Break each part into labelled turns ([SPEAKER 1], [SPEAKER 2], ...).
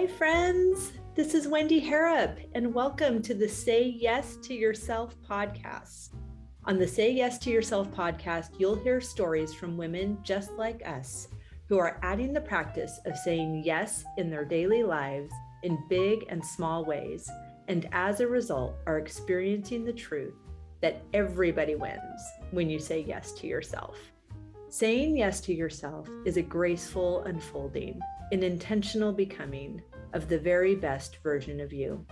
[SPEAKER 1] Hi, friends. This is Wendy Harrop, and welcome to the Say Yes to Yourself podcast. On the Say Yes to Yourself podcast, you'll hear stories from women just like us who are adding the practice of saying yes in their daily lives in big and small ways, and as a result, are experiencing the truth that everybody wins when you say yes to yourself. Saying yes to yourself is a graceful unfolding, an intentional becoming of the very best version of you.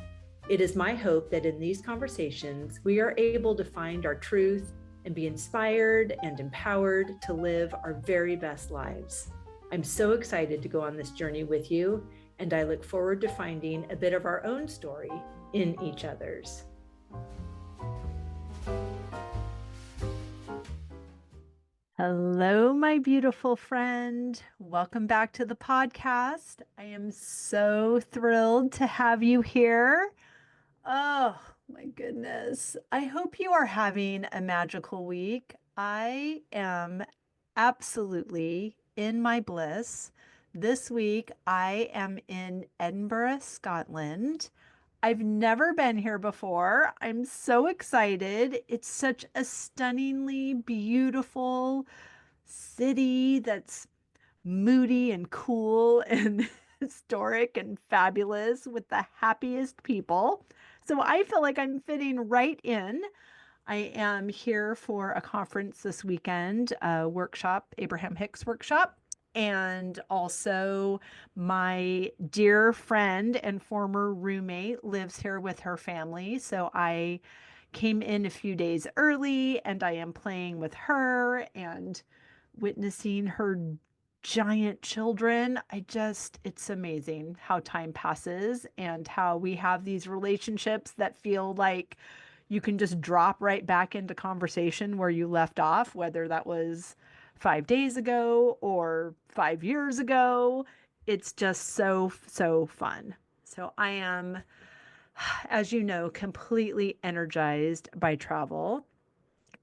[SPEAKER 1] It is my hope that in these conversations, we are able to find our truth and be inspired and empowered to live our very best lives. I'm so excited to go on this journey with you, and I look forward to finding a bit of our own story in each other's. Hello, my beautiful friend. Welcome back to the podcast. I am so thrilled to have you here. Oh, my goodness. I hope you are having a magical week. I am absolutely in my bliss. This week, I am in Edinburgh, Scotland. I've never been here before. I'm so excited. It's such a stunningly beautiful city that's moody and cool and historic and fabulous with the happiest people. So I feel like I'm fitting right in. I am here for a conference this weekend, a workshop, Abraham Hicks workshop. And also, my dear friend and former roommate lives here with her family. So I came in a few days early and I am playing with her and witnessing her giant children. It's amazing how time passes and how we have these relationships that feel like you can just drop right back into conversation where you left off, whether that was 5 days ago or 5 years ago. It's just so fun. So I am, as you know, completely energized by travel.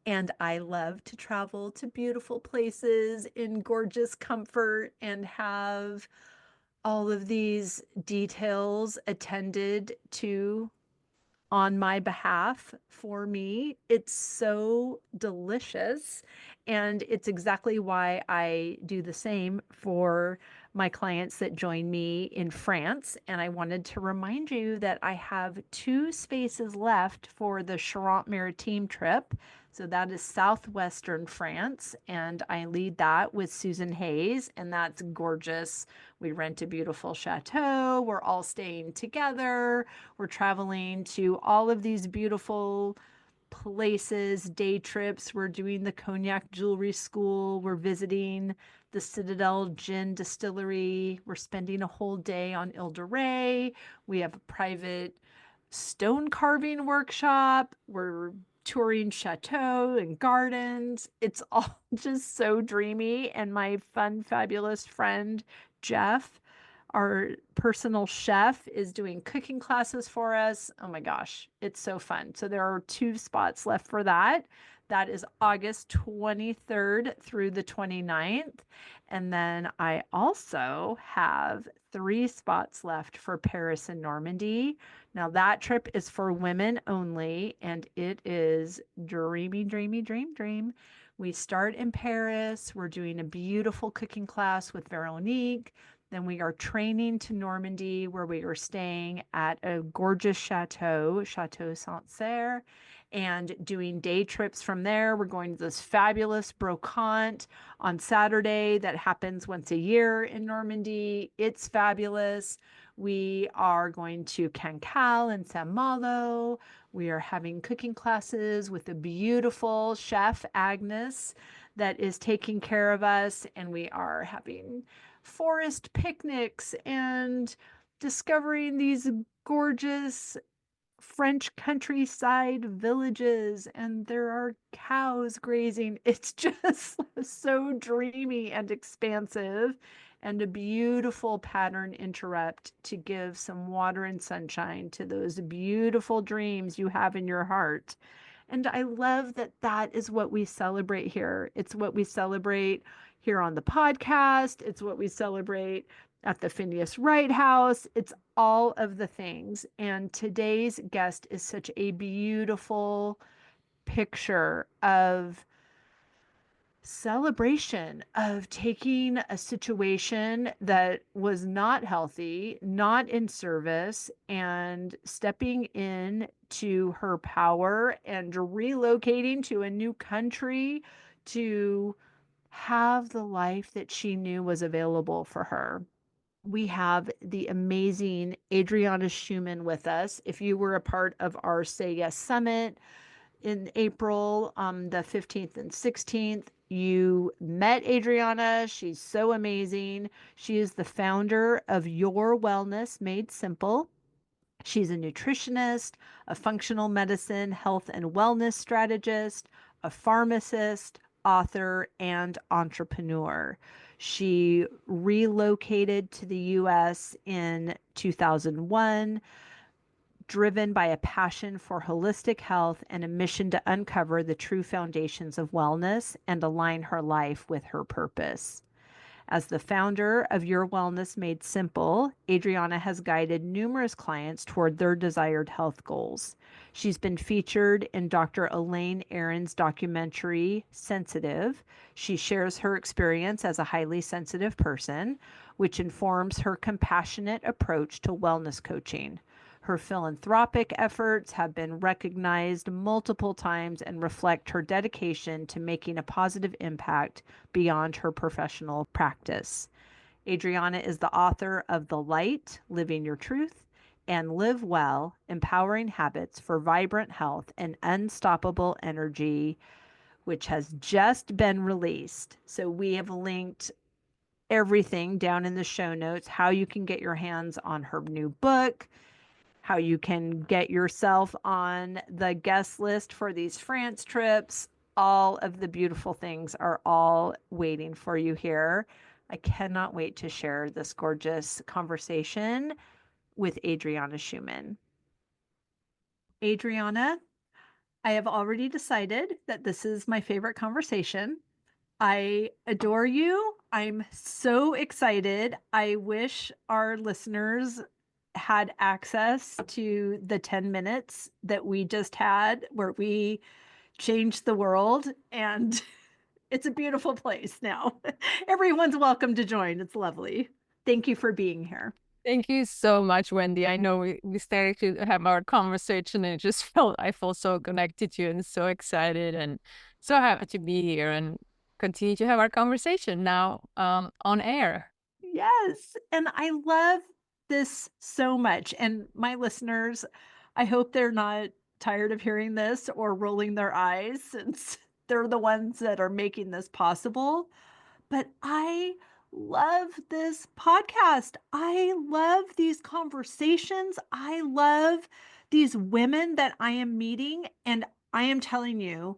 [SPEAKER 1] And I love to travel to beautiful places in gorgeous comfort and have all of these details attended to on my behalf for me. It's so delicious. And it's exactly why I do the same for my clients that join me in France. And I wanted to remind you that I have 2 spaces left for the Charente-Maritime trip. So that is southwestern France, and I lead that with Susan Hayes, and that's gorgeous. We rent a beautiful chateau. We're all staying together. We're traveling to all of these beautiful places, day trips. We're doing the Cognac Jewelry School. We're visiting the Citadel Gin Distillery. We're spending a whole day on Ile de Ré. We have a private stone carving workshop. We're touring chateau and gardens. It's all just so dreamy. And my fun, fabulous friend, Jeff, our personal chef, is doing cooking classes for us. Oh my gosh, it's so fun. So there are 2 spots left for that. That is August 23rd through the 29th. And then I also have 3 spots left for Paris and Normandy. Now that trip is for women only, and it is dreamy, dreamy, dream. We start in Paris. We're doing a beautiful cooking class with Veronique. Then we are training to Normandy, where we are staying at a gorgeous chateau, Chateau Sancerre, and doing day trips from there. We're going to this fabulous brocante on Saturday that happens once a year in Normandy. It's fabulous. We are going to Cancale and Saint Malo. We are having cooking classes with a beautiful chef, Agnes, that is taking care of us. And we are having forest picnics and discovering these gorgeous French countryside villages, and there are cows grazing. It's just so dreamy and expansive, and a beautiful pattern interrupt to give some water and sunshine to those beautiful dreams you have in your heart. And I love that that is what we celebrate here. It's what we celebrate here on the podcast. It's what we celebrate at the Phineas Wright House. It's all of the things. And today's guest is such a beautiful picture of celebration of taking a situation that was not healthy, not in service, and stepping in to her power and relocating to a new country to have the life that she knew was available for her. We have the amazing Adriana Shuman with us. If you were a part of our Say Yes Summit in April, the 15th and 16th, you met Adriana. She's so amazing. She is the founder of Your Wellness Made Simple. She's a nutritionist, a functional medicine, health and wellness strategist, a pharmacist, author, and entrepreneur. She relocated to the US in 2001, driven by a passion for holistic health and a mission to uncover the true foundations of wellness and align her life with her purpose. As the founder of Your Wellness Made Simple, Adriana has guided numerous clients toward their desired health goals. She's been featured in Dr. Elaine Aron's documentary, Sensitive. She shares her experience as a highly sensitive person, which informs her compassionate approach to wellness coaching. Her philanthropic efforts have been recognized multiple times and reflect her dedication to making a positive impact beyond her professional practice. Adriana is the author of The Light, Living Your Truth, and Live Well, Empowering Habits for Vibrant Health and Unstoppable Energy, which has just been released. So we have linked everything down in the show notes, how you can get your hands on her new book, how you can get yourself on the guest list for these France trips. All of the beautiful things are all waiting for you here. I cannot wait to share this gorgeous conversation with Adriana Shuman. Adriana, I have already decided that this is my favorite conversation. I adore you. I'm so excited. I wish our listeners had access to the 10 minutes that we just had where we changed the world. And it's a beautiful place now. Everyone's welcome to join. It's lovely. Thank you for being here.
[SPEAKER 2] Thank you so much, Wendy. I know we started to have our conversation and I felt so connected to you and so excited and so happy to be here and continue to have our conversation now on air.
[SPEAKER 1] Yes. And I love this so much. And my listeners, I hope they're not tired of hearing this or rolling their eyes since they're the ones that are making this possible. But I love this podcast. I love these conversations. I love these women that I am meeting. And I am telling you,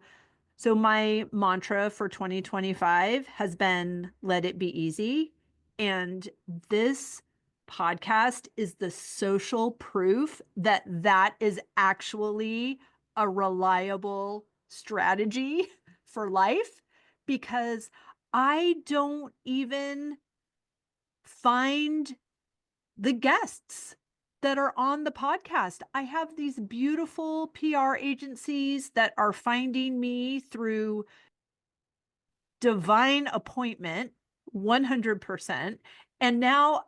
[SPEAKER 1] so my mantra for 2025 has been let it be easy. And this podcast is the social proof that that is actually a reliable strategy for life, because I don't even find the guests that are on the podcast. I have these beautiful PR agencies that are finding me through divine appointment, 100%. And now,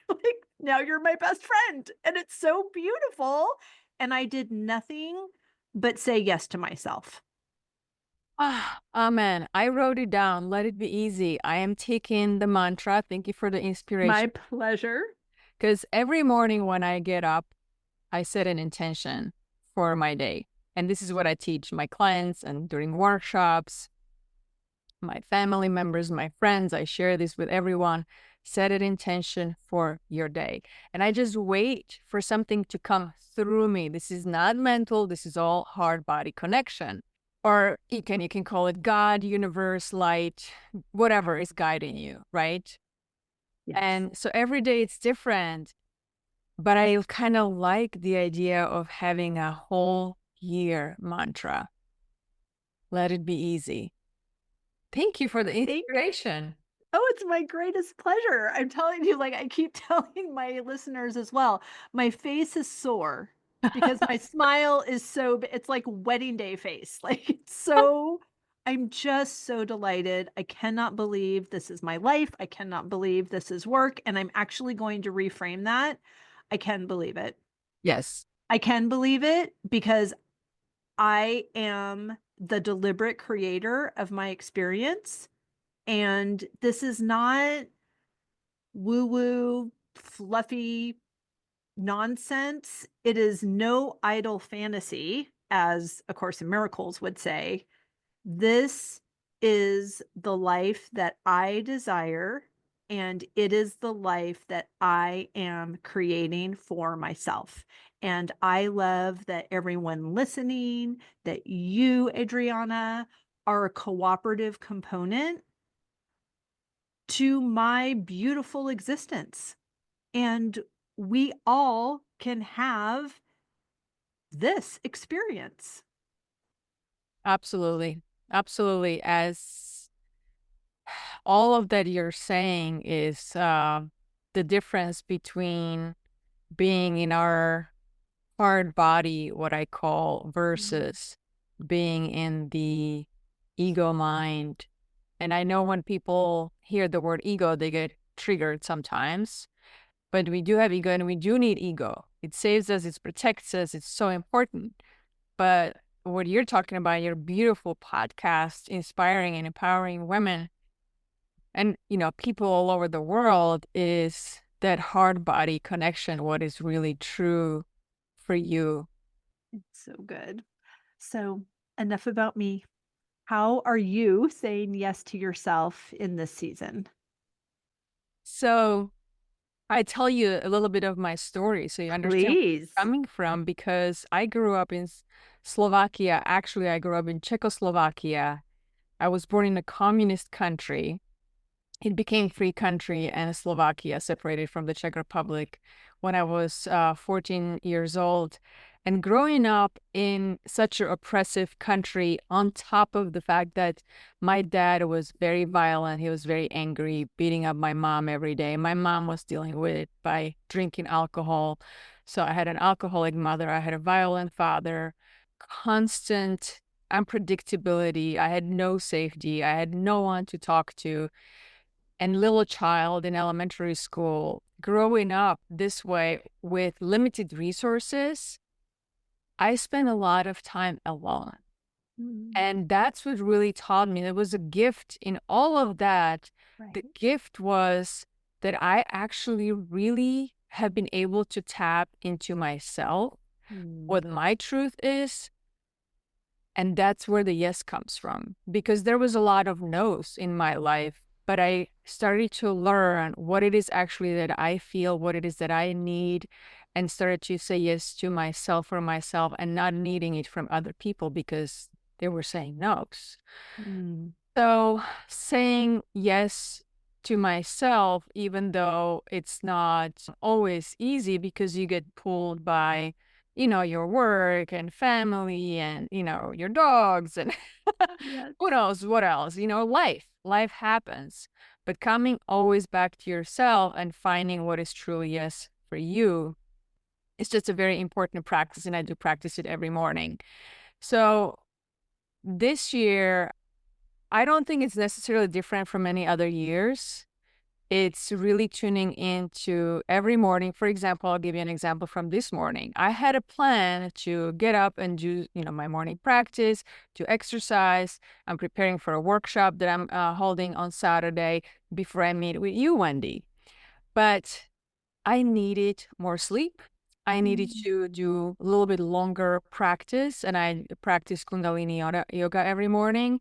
[SPEAKER 1] like, now you're my best friend. And it's so beautiful. And I did nothing but say yes to myself.
[SPEAKER 2] Ah, amen. I wrote it down. Let it be easy. I am taking the mantra. Thank you for the inspiration.
[SPEAKER 1] My pleasure.
[SPEAKER 2] Because every morning when I get up, I set an intention for my day. And this is what I teach my clients and during workshops, my family members, my friends. I share this with everyone. Set an intention for your day. And I just wait for something to come through me. This is not mental. This is all heart body connection. Or you can call it God, universe, light, whatever is guiding you, right?
[SPEAKER 1] Yes.
[SPEAKER 2] And so every day it's different. But I kind of like the idea of having a whole year mantra. Let it be easy. Thank you for the inspiration.
[SPEAKER 1] Oh, it's my greatest pleasure. I'm telling you, like I keep telling my listeners as well, my face is sore because my smile is so it's like wedding day face. Like it's so I'm just so delighted. I cannot believe this is my life. I cannot believe this is work. And I'm actually going to reframe that. I can believe it.
[SPEAKER 2] Yes,
[SPEAKER 1] I can believe it because I am the deliberate creator of my experience. And this is not woo woo, fluffy nonsense. It is no idle fantasy, as A Course in Miracles would say. This is the life that I desire, and it is the life that I am creating for myself. And I love that everyone listening, that you, Adriana, are a cooperative component to my beautiful existence. And we all can have this experience.
[SPEAKER 2] absolutely. Absolutely. As all of that you're saying is the difference between being in our hard body, what I call,
[SPEAKER 1] Mm,
[SPEAKER 2] versus being in the ego mind. And I know when people hear the word ego, they get triggered sometimes, but we do have ego and we do need ego. It saves us, it protects us, it's so important. But what you're talking about, your beautiful podcast, inspiring and empowering women and, people all over the world, is that hard body connection, what is really true for you.
[SPEAKER 1] it's so good. So, enough about me. How are you saying yes to yourself in this season?
[SPEAKER 2] So I tell you a little bit of my story so you understand where I'm
[SPEAKER 1] Please.
[SPEAKER 2] coming from, because I grew up in Slovakia. Actually, I grew up in Czechoslovakia. I was born in a communist country. It became free country, and Slovakia separated from the Czech Republic when I was 14 years old. And growing up in such an oppressive country, on top of the fact that my dad was very violent, he was very angry, beating up my mom every day. My mom was dealing with it by drinking alcohol. So I had an alcoholic mother, I had a violent father, constant unpredictability. I had no safety, I had no one to talk to, and little child in elementary school, growing up this way with limited resources, I spent a lot of time alone.
[SPEAKER 1] Mm,
[SPEAKER 2] And that's what really taught me. There was a gift in all of that. The
[SPEAKER 1] right.
[SPEAKER 2] gift was that I actually really have been able to tap into myself,
[SPEAKER 1] Mm,
[SPEAKER 2] what my truth is. And that's where the yes comes from, because there was a lot of no's in my life, but I started to learn what it is actually that I feel, what it is that I need, and started to say yes to myself for myself and not needing it from other people because they were saying no's.
[SPEAKER 1] mm,
[SPEAKER 2] So saying yes to myself, even though it's not always easy because you get pulled by, your work and family and, your dogs and who
[SPEAKER 1] yes.
[SPEAKER 2] knows what else, life happens. But coming always back to yourself and finding what is truly yes for you is just a very important practice. And I do practice it every morning. So this year, I don't think it's necessarily different from any other years. It's really tuning into every morning. For example, I'll give you an example from this morning. I had a plan to get up and do, my morning practice, to exercise. I'm preparing for a workshop that I'm holding on Saturday before I meet with you, Wendy. But I needed more sleep. I needed
[SPEAKER 1] Mm,
[SPEAKER 2] to do a little bit longer practice, and I practice Kundalini yoga every morning.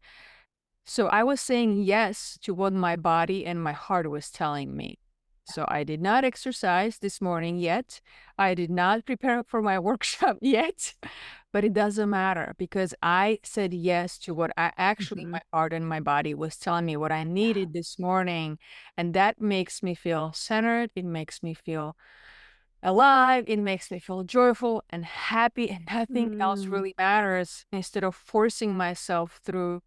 [SPEAKER 2] So I was saying yes to what my body and my heart was telling me. So I did not exercise this morning yet. I did not prepare for my workshop yet, but it doesn't matter because I said yes to what I actually,
[SPEAKER 1] mhm.
[SPEAKER 2] my heart and my body was telling me what I needed this morning. And that makes me feel centered. It makes me feel alive. It makes me feel joyful and happy, and nothing else
[SPEAKER 1] Mm,
[SPEAKER 2] really matters, instead of forcing myself through,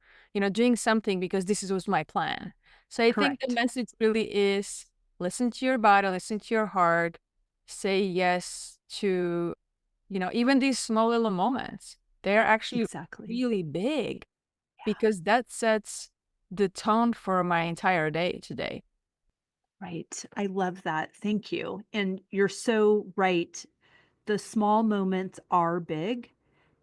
[SPEAKER 2] doing something because was my plan. So I think the
[SPEAKER 1] Correct.
[SPEAKER 2] message really is listen to your body, listen to your heart, say yes to, even these small little moments. They're actually
[SPEAKER 1] Exactly.
[SPEAKER 2] really big
[SPEAKER 1] Yeah.
[SPEAKER 2] because that sets the tone for my entire day today.
[SPEAKER 1] Right. I love that. Thank you. And you're so right. The small moments are big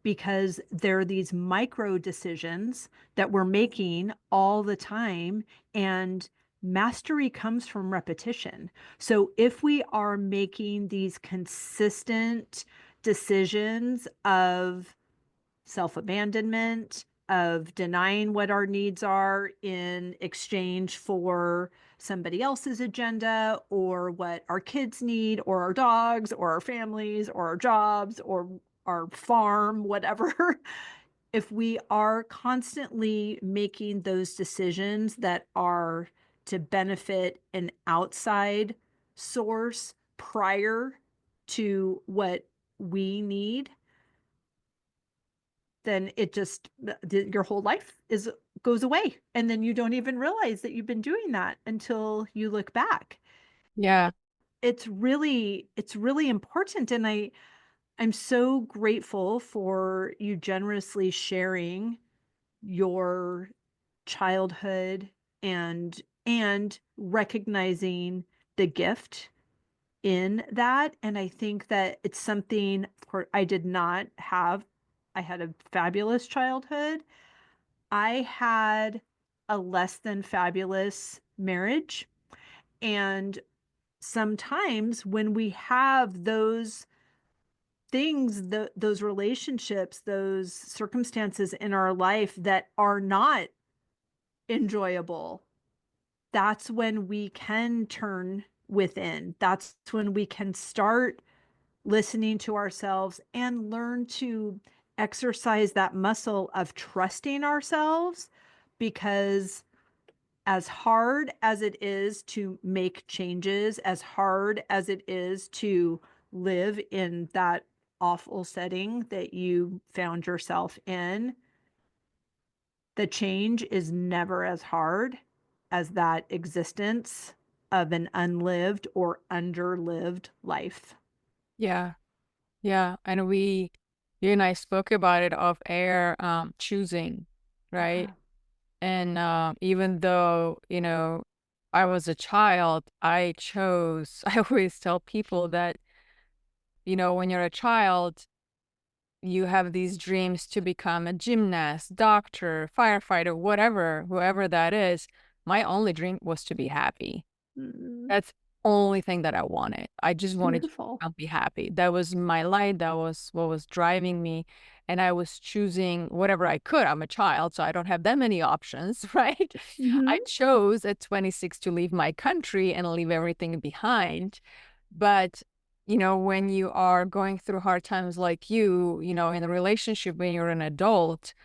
[SPEAKER 1] because there are these micro decisions that we're making all the time. And mastery comes from repetition. So if we are making these consistent decisions of self abandonment, of denying what our needs are in exchange for somebody else's agenda or what our kids need or our dogs or our families or our jobs or our farm, whatever. If we are constantly making those decisions that are to benefit an outside source prior to what we need, then it just your whole life is goes away, and then you don't even realize that you've been doing that until you look back.
[SPEAKER 2] Yeah.
[SPEAKER 1] It's really important, and I'm so grateful for you generously sharing your childhood and recognizing the gift in that. And I think that it's something for I did not have. I had a fabulous childhood. I had a less than fabulous marriage. And sometimes when we have those things, those relationships, those circumstances in our life that are not enjoyable, that's when we can turn within. That's when we can start listening to ourselves and learn to exercise that muscle of trusting ourselves, because as hard as it is to make changes, as hard as it is to live in that awful setting that you found yourself in, the change is never as hard as that existence of an unlived or underlived life.
[SPEAKER 2] Yeah. Yeah. And you and I spoke about it off air, choosing, right?
[SPEAKER 1] Yeah.
[SPEAKER 2] And even though, I was a child, I chose, I always tell people that, when you're a child, you have these dreams to become a gymnast, doctor, firefighter, whatever, whoever that is. My only dream was to be happy.
[SPEAKER 1] Mm,
[SPEAKER 2] That's only thing that I wanted. I just wanted
[SPEAKER 1] beautiful.
[SPEAKER 2] to be happy. That was my light. That was what was driving me. And I was choosing whatever I could. I'm a child, so I don't have that many options, right? I
[SPEAKER 1] Hmm.
[SPEAKER 2] chose at 26 to leave my country and leave everything behind. But, when you are going through hard times like in a relationship, when you're an adult,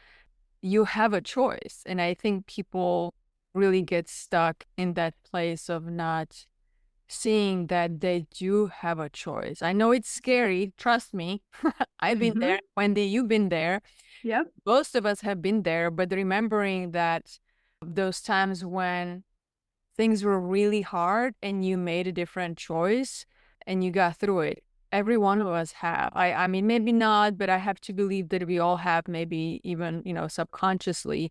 [SPEAKER 2] you have a choice. And I think people really get stuck in that place of not seeing that they do have a choice. I know it's scary. Trust me. I've been
[SPEAKER 1] Hmm.
[SPEAKER 2] there. Wendy, you've been there.
[SPEAKER 1] Yep.
[SPEAKER 2] Most of us have been there, but remembering that those times when things were really hard and you made a different choice and you got through it. Every one of us have. I mean, maybe not, but I have to believe that we all have, maybe even, subconsciously,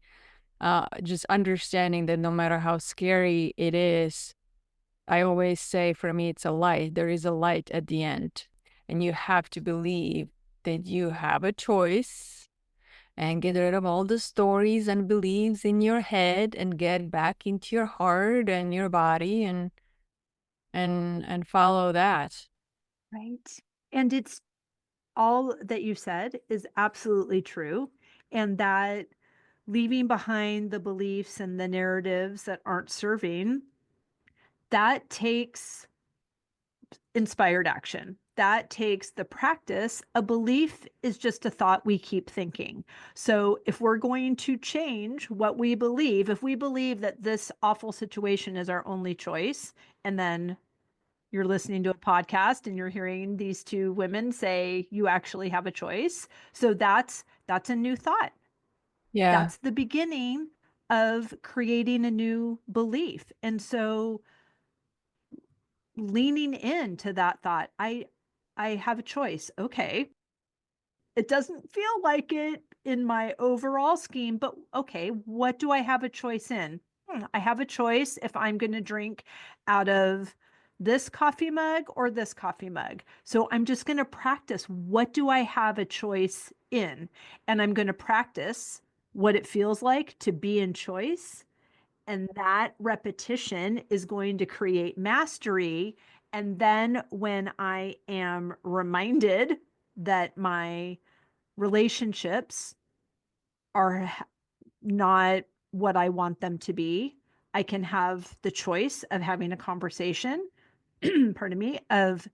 [SPEAKER 2] just understanding that no matter how scary it is, I always say for me, it's a light. There is a light at the end. And you have to believe that you have a choice and get rid of all the stories and beliefs in your head and get back into your heart and your body and follow that.
[SPEAKER 1] Right. And it's all that you said is absolutely true. And that leaving behind the beliefs and the narratives that aren't serving, that takes inspired action. That takes the practice. A belief is just a thought we keep thinking. So, if we're going to change what we believe, if we believe that this awful situation is our only choice, and then you're listening to a podcast and you're hearing these two women say you actually have a choice. So that's a new thought.
[SPEAKER 2] Yeah.
[SPEAKER 1] That's the beginning of creating a new belief. And so leaning into that thought, I have a choice. Okay, it doesn't feel like it in my overall scheme, but okay, what do I have a choice in? I have a choice if I'm going to drink out of this coffee mug or this coffee mug. So I'm just going to practice what do I have a choice in? And I'm going to practice what it feels like to be in choice. And that repetition is going to create mastery. And then when I am reminded that my relationships are not what I want them to be, I can have the choice of having a conversation, pardon me, of,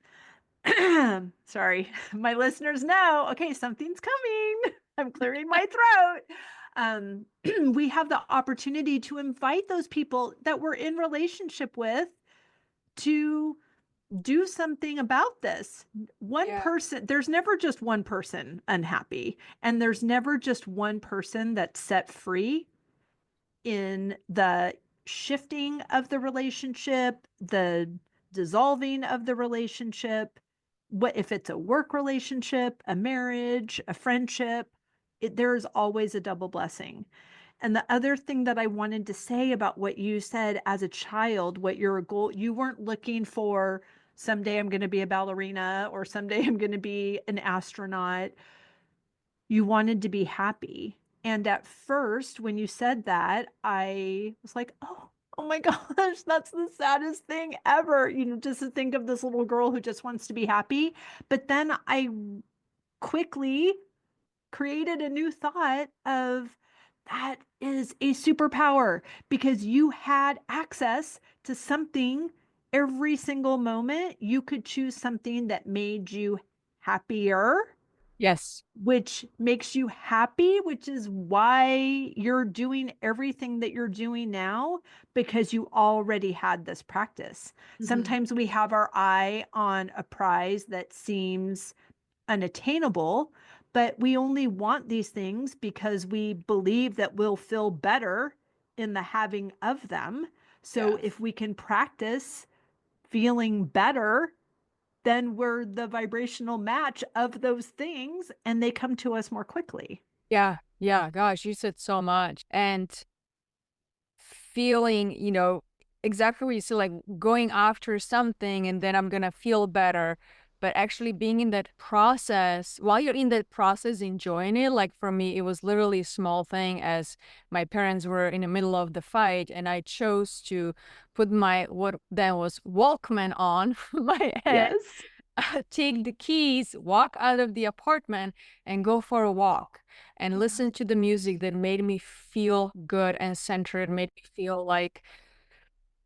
[SPEAKER 1] sorry, my listeners know, okay, something's coming. I'm clearing my throat. We have the opportunity to invite those people that we're in relationship with to do something about this. One
[SPEAKER 2] Yeah.
[SPEAKER 1] person, there's never just one person unhappy, and there's never just one person that's set free in the shifting of the relationship, the dissolving of the relationship. What if it's a work relationship, a marriage, a friendship? There's always a double blessing. And the other thing that I wanted to say about what you said as a child, what your goal, you weren't looking for someday I'm going to be a ballerina or someday I'm going to be an astronaut. You wanted to be happy. And at first, when you said that, I was like, oh my gosh, that's the saddest thing ever. Just to think of this little girl who just wants to be happy. But then I quickly created a new thought of that is a superpower because you had access to something every single moment. You could choose something that made you happier,
[SPEAKER 2] Yes.
[SPEAKER 1] which makes you happy, which is why you're doing everything that you're doing now because you already had this practice.
[SPEAKER 2] Mhm.
[SPEAKER 1] Sometimes we have our eye on a prize that seems unattainable, but we only want these things because we believe that we'll feel better in the having of them. So
[SPEAKER 2] Yeah.
[SPEAKER 1] if we can practice feeling better, then we're the vibrational match of those things and they come to us more quickly.
[SPEAKER 2] Yeah. Yeah. Gosh, you said so much. And feeling, exactly what you said, like going after something and then I'm gonna feel better. But actually being in that process, while you're in that process, enjoying it. Like for me, it was literally a small thing as my parents were in the middle of the fight and I chose to put my what then was Walkman on my head,
[SPEAKER 1] Yes.
[SPEAKER 2] take the keys, walk out of the apartment, and go for a walk and
[SPEAKER 1] Yeah.
[SPEAKER 2] listen to the music that made me feel good and centered, made me feel like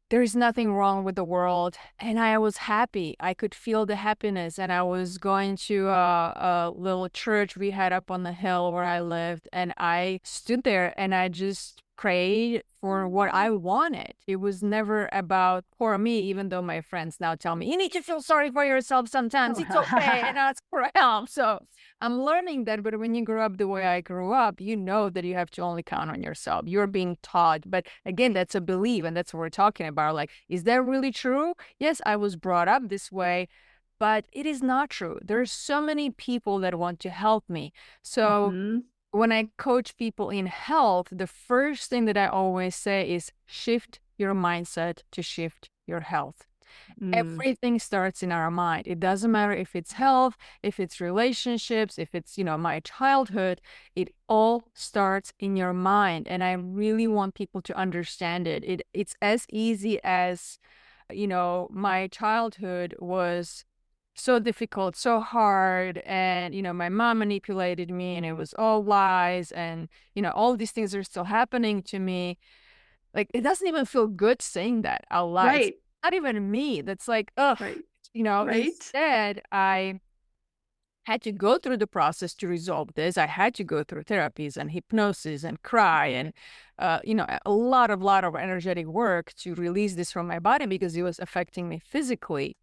[SPEAKER 2] there is nothing wrong with the world. And I was happy. I could feel the happiness. And I was going to a little church we had up on the hill where I lived. And I stood there and I just prayed for what I wanted. It was never about poor me, even though my friends now tell me, you need to feel sorry for yourself sometimes. It's okay. And ask for help. So I'm learning that, but when you grow up the way I grew up, you know that you have to only count on yourself. You're being taught. But again, that's a belief, and that's what we're talking about. Like, is that really true? Yes, I was brought up this way, but it is not true. There's so many people that want to help me. So
[SPEAKER 1] Hmm.
[SPEAKER 2] when I coach people in health, the first thing that I always say is shift your mindset to shift your health.
[SPEAKER 1] Mm.
[SPEAKER 2] Everything starts in our mind. It doesn't matter if it's health, if it's relationships, if it's, my childhood, it all starts in your mind. And I really want people to understand it. It's as easy as, my childhood was so difficult, so hard. And, my mom manipulated me and it was all lies. And, all these things are still happening to me. Like, it doesn't even feel good saying that out loud. It's
[SPEAKER 1] Right.
[SPEAKER 2] not even me. That's like, ugh.
[SPEAKER 1] Right. Right.
[SPEAKER 2] Instead, I had to go through the process to resolve this. I had to go through therapies and hypnosis and cry and, a lot of energetic work to release this from my body because it was affecting me physically.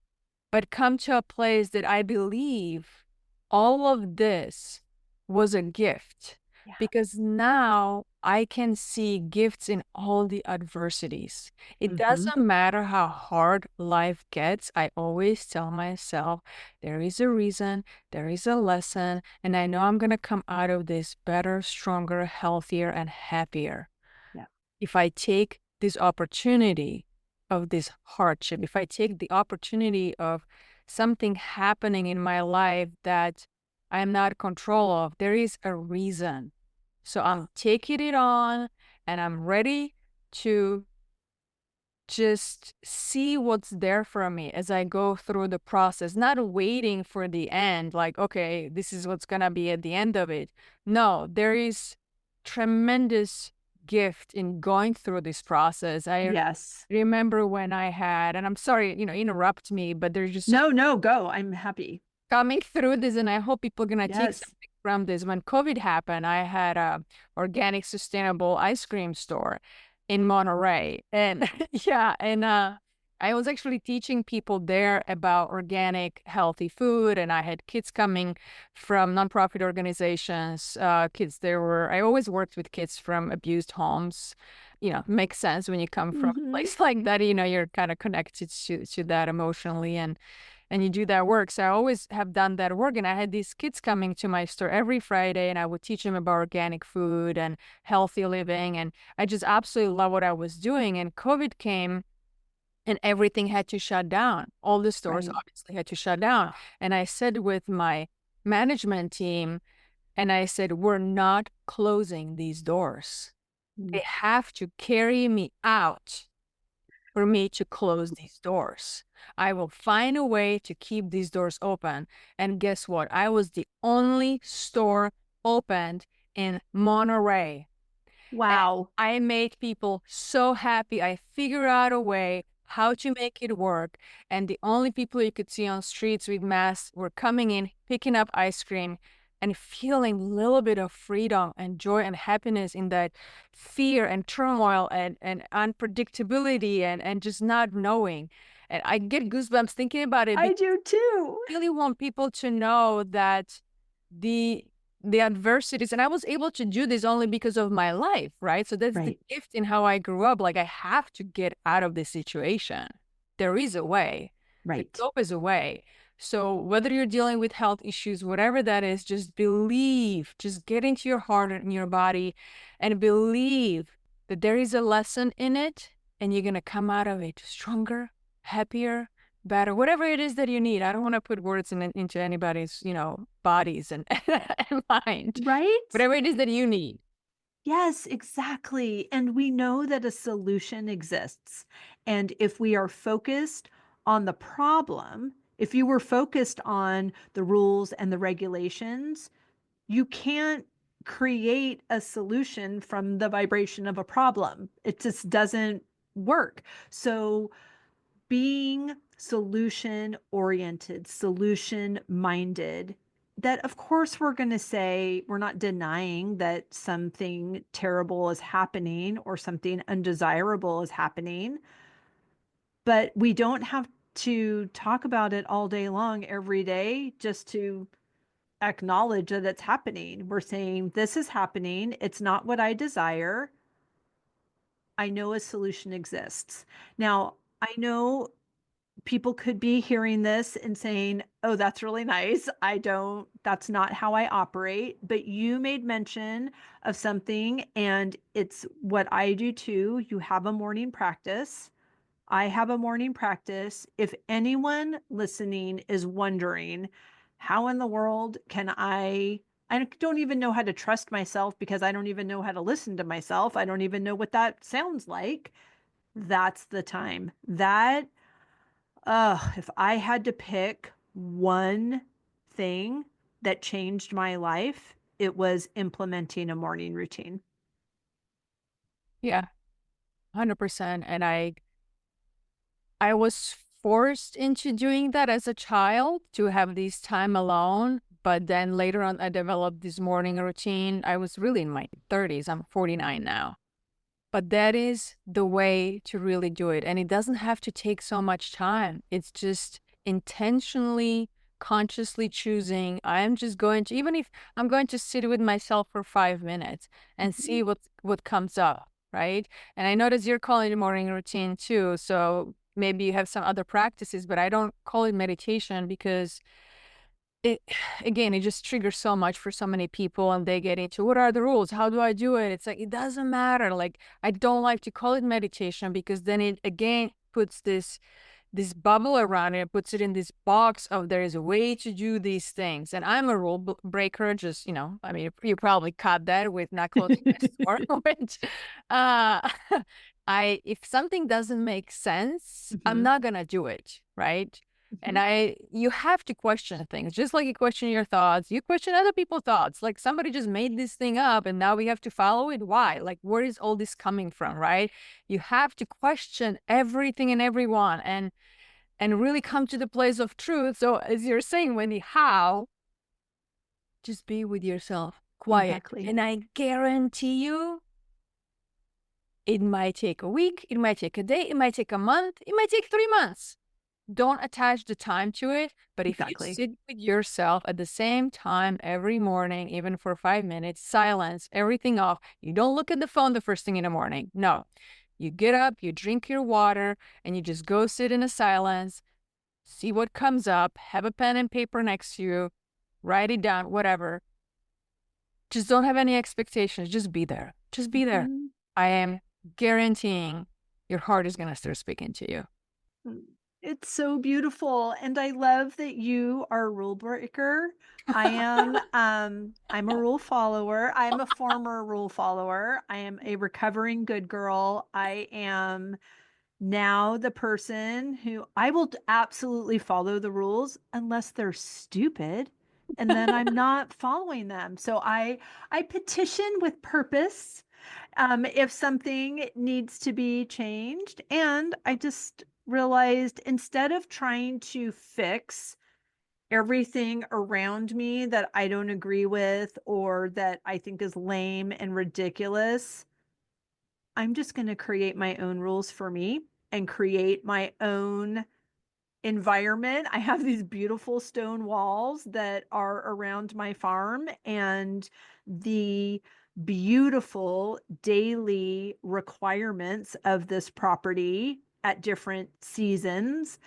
[SPEAKER 2] But come to a place that I believe all of this was a gift.
[SPEAKER 1] Yeah.
[SPEAKER 2] because now I can see gifts in all the adversities. It
[SPEAKER 1] Hmm.
[SPEAKER 2] doesn't matter how hard life gets. I always tell myself there is a reason, there is a lesson, and I know I'm going to come out of this better, stronger, healthier, and happier.
[SPEAKER 1] Yeah.
[SPEAKER 2] If I take this opportunity of this hardship, if I take the opportunity of something happening in my life that I am not in control of, there is a reason. So I'm taking it on and I'm ready to just see what's there for me as I go through the process, not waiting for the end, like, okay, this is what's going to be at the end of it. No, there is tremendous gift in going through this process. I
[SPEAKER 1] Yes.
[SPEAKER 2] remember when I had, and I'm sorry, interrupt me, but there's just so
[SPEAKER 1] No, no, go. I'm happy.
[SPEAKER 2] coming through this, and I hope people are gonna take
[SPEAKER 1] Yes.
[SPEAKER 2] something from this. When COVID happened, I had a organic, sustainable ice cream store in Monterey, and yeah, and I was actually teaching people there about organic, healthy food, and I had kids coming from nonprofit organizations. Kids there were. I always worked with kids from abused homes. Makes sense when you come from a
[SPEAKER 1] Hmm.
[SPEAKER 2] place like that. You're kind of connected to that emotionally, and you do that work. So I always have done that work. And I had these kids coming to my store every Friday, and I would teach them about organic food and healthy living. And I just absolutely love what I was doing. And COVID came and everything had to shut down. All the stores
[SPEAKER 1] Right.
[SPEAKER 2] obviously had to shut down. And I said with my management team, and I said, we're not closing these doors.
[SPEAKER 1] Mm.
[SPEAKER 2] They have to carry me out for me to close these doors. I will find a way to keep these doors open. And guess what? I was the only store opened in Monterey. And
[SPEAKER 1] Wow.
[SPEAKER 2] I made people so happy. I figured out a way how to make it work. And the only people you could see on streets with masks were coming in, picking up ice cream, and feeling a little bit of freedom and joy and happiness in that fear and turmoil and unpredictability and just not knowing. And I get goosebumps thinking about it
[SPEAKER 1] I
[SPEAKER 2] because
[SPEAKER 1] do too.
[SPEAKER 2] I really want people to know that the the adversities, and I was able to do this only because of my life, right? So that's the
[SPEAKER 1] Right.
[SPEAKER 2] gift in how I grew up. Like, I have to get out of this situation. There is a way. There's
[SPEAKER 1] Right.
[SPEAKER 2] always a way. So whether you're dealing with health issues, whatever that is, just believe, just get into your heart and your body and believe that there is a lesson in it, and you're going to come out of it stronger, happier, better, whatever it is that you need. I don't want to put words into anybody's, bodies and, and mind.
[SPEAKER 1] Right?
[SPEAKER 2] Whatever it is that you need.
[SPEAKER 1] Yes, exactly. And we know that a solution exists. And if we are focused on the problem, if you were focused on the rules and the regulations, you can't create a solution from the vibration of a problem. It just doesn't work. So being solution oriented, solution minded, that of course we're going to say we're not denying that something terrible is happening or something undesirable is happening, but we don't have to talk about it all day long every day just to acknowledge that it's happening. We're saying this is happening. It's not what I desire. I know a solution exists. Now, I know people could be hearing this and saying, oh, that's really nice. That's not how I operate. But you made mention of something, and it's what I do too. You have a morning practice. I have a morning practice. If anyone listening is wondering, how in the world can I don't even know how to trust myself because I don't even know how to listen to myself. I don't even know what that sounds like. That's the time. If I had to pick one thing that changed my life, it was implementing a morning routine.
[SPEAKER 2] Yeah, 100%. And I was forced into doing that as a child to have this time alone. But then later on, I developed this morning routine. I was really in my 30s. I'm 49 now. But that is the way to really do it. And it doesn't have to take so much time. It's just intentionally consciously choosing, I am just going to, even if I'm going to sit with myself for 5 minutes and
[SPEAKER 1] Mhm.
[SPEAKER 2] see what comes up, right? And I notice you're calling it morning routine too. So maybe you have some other practices, but I don't call it meditation because it again it just triggers so much for so many people, and they get into what are the rules, how do I do it. It's like it doesn't matter. Like, I don't like to call it meditation because then it again puts this bubble around it, puts it in this box of there is a way to do these things. And I'm a rule breaker, just, I mean, you probably caught that with not closing my store. Which, uh, if something doesn't make sense, I'm
[SPEAKER 1] Mhm.
[SPEAKER 2] not gonna do it, right? And
[SPEAKER 1] Mhm.
[SPEAKER 2] you have to question things, just like you question your thoughts, you question other people's thoughts. Like, somebody just made this thing up and now we have to follow it. Why? Like, where is all this coming from, right? You have to question everything and everyone, and really come to the place of truth. So, as you're saying, Wendy, how? Just be with yourself, quiet.
[SPEAKER 1] Exactly.
[SPEAKER 2] And I guarantee you, it might take a week, it might take a day, it might take a month, it might take 3 months. Don't attach the time to it. But if you
[SPEAKER 1] Exactly.
[SPEAKER 2] sit with yourself at the same time every morning, even for 5 minutes, silence everything off. You don't look at the phone the first thing in the morning. No. You get up, you drink your water, and you just go sit in a silence, see what comes up, have a pen and paper next to you, write it down, whatever. Just don't have any expectations. Just be there. Just be there.
[SPEAKER 1] Mhm.
[SPEAKER 2] I am guaranteeing your heart is going to start speaking to you.
[SPEAKER 1] Mm. It's so beautiful. And I love that you are a rule breaker. I'm a rule follower. I'm a former rule follower. I am a recovering good girl. I am now the person who I will absolutely follow the rules unless they're stupid, and then I'm not following them. So I petition with purpose if something needs to be changed. And I just realized, instead of trying to fix everything around me that I don't agree with or that I think is lame and ridiculous, I'm just going to create my own rules for me and create my own environment. I have these beautiful stone walls that are around my farm, and the beautiful daily requirements of this property at different seasons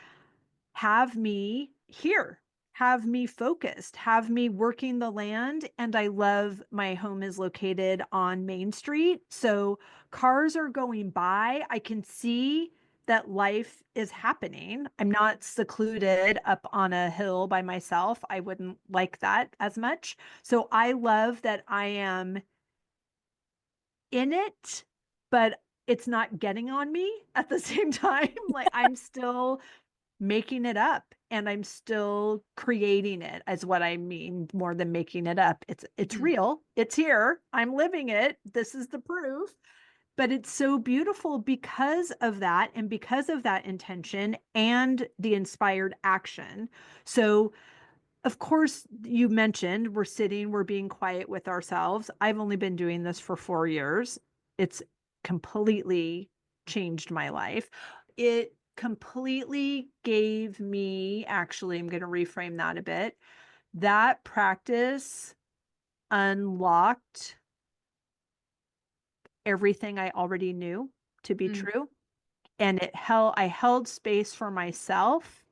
[SPEAKER 1] have me here, have me focused, have me working the land. And I love my home is located on Main Street. So cars are going by. I can see that life is happening. I'm not secluded up on a hill by myself. I wouldn't like that as much. So I love that I am in it, but it's not getting on me at the same time. Like, I'm still making it up, and I'm still creating it, is what I mean, more than making it up. It's
[SPEAKER 2] Mhm.
[SPEAKER 1] real. It's here. I'm living it. This is the proof. But it's so beautiful because of that, and because of that intention and the inspired action. So of course, you mentioned we're sitting, we're being quiet with ourselves. I've only been doing this for 4 years. It's completely changed my life. It completely gave me, actually, I'm going to reframe that a bit. That practice unlocked everything I already knew to be
[SPEAKER 2] Mm.
[SPEAKER 1] true. And I held space for myself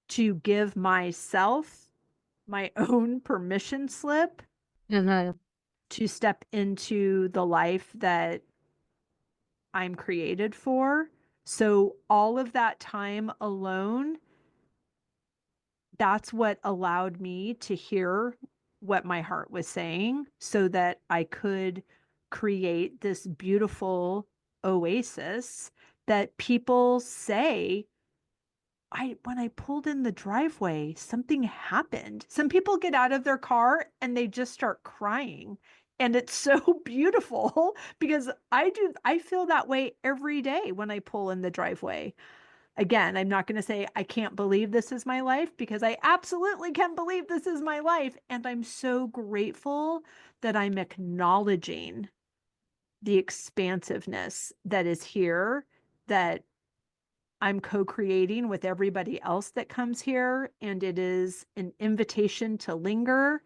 [SPEAKER 1] to give myself my own permission slip
[SPEAKER 2] Mhm.
[SPEAKER 1] to step into the life that I'm created for. So all of that time alone, that's what allowed me to hear what my heart was saying so that I could create this beautiful oasis that people say, I when I pulled in the driveway, something happened. Some people get out of their car and they just start crying. And it's so beautiful because I feel that way every day when I pull in the driveway. Again, I'm not going to say I can't believe this is my life, because I absolutely can believe this is my life. And I'm so grateful that I'm acknowledging the expansiveness that is here, that I'm co-creating with everybody else that comes here, and it is an invitation to linger,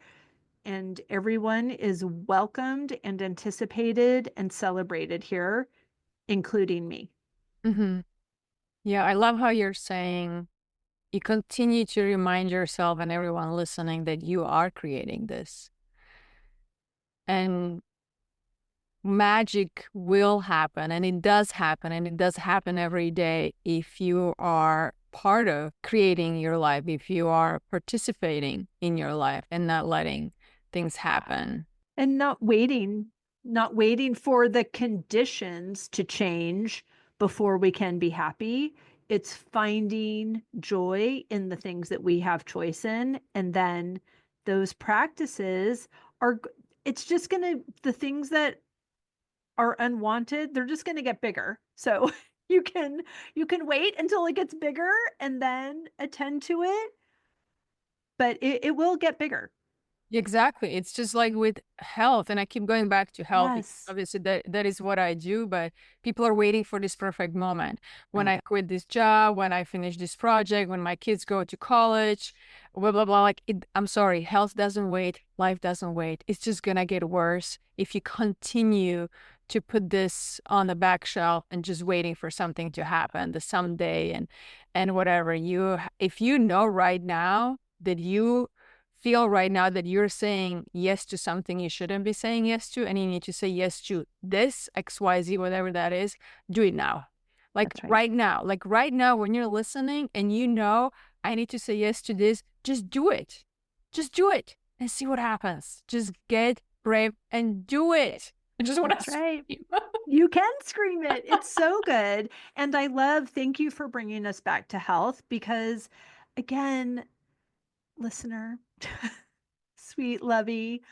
[SPEAKER 1] and everyone is welcomed and anticipated and celebrated here, including me.
[SPEAKER 2] Mm-hmm. Yeah, I love how you're saying you continue to remind yourself and everyone listening that you are creating this. And magic will happen, and it does happen, and it does happen every day if you are part of creating your life, if you are participating in your life and not letting things happen.
[SPEAKER 1] And not waiting for the conditions to change before we can be happy. It's finding joy in the things that we have choice in, and then those practices are, it's just going to, the things that are unwanted, they're just going to get bigger. So you can you can wait until it gets bigger and then attend to it, but it will get bigger.
[SPEAKER 2] Exactly. It's just like with health, and I keep going back to health because
[SPEAKER 1] Yes.
[SPEAKER 2] obviously that is what I do, but people are waiting for this perfect moment. When
[SPEAKER 1] Right.
[SPEAKER 2] I quit this job, when I finish this project, when my kids go to college, blah blah blah. I'm sorry, health doesn't wait, life doesn't wait. It's just gonna get worse if you continue to put this on the back shelf and just waiting for something to happen, the someday and whatever. If you know right now that you feel right now that you're saying yes to something you shouldn't be saying yes to, and you need to say yes to this XYZ, whatever that is, do it now.
[SPEAKER 1] That's right.
[SPEAKER 2] Like right now, when you're listening and you know, I need to say yes to this, just do it. Just do it and see what happens. Just get brave and do it. I just want
[SPEAKER 1] That's
[SPEAKER 2] to
[SPEAKER 1] right.
[SPEAKER 2] scream.
[SPEAKER 1] You can scream it. It's so good. And I love, thank you for bringing us back to health because, again, listener, sweet, lovey,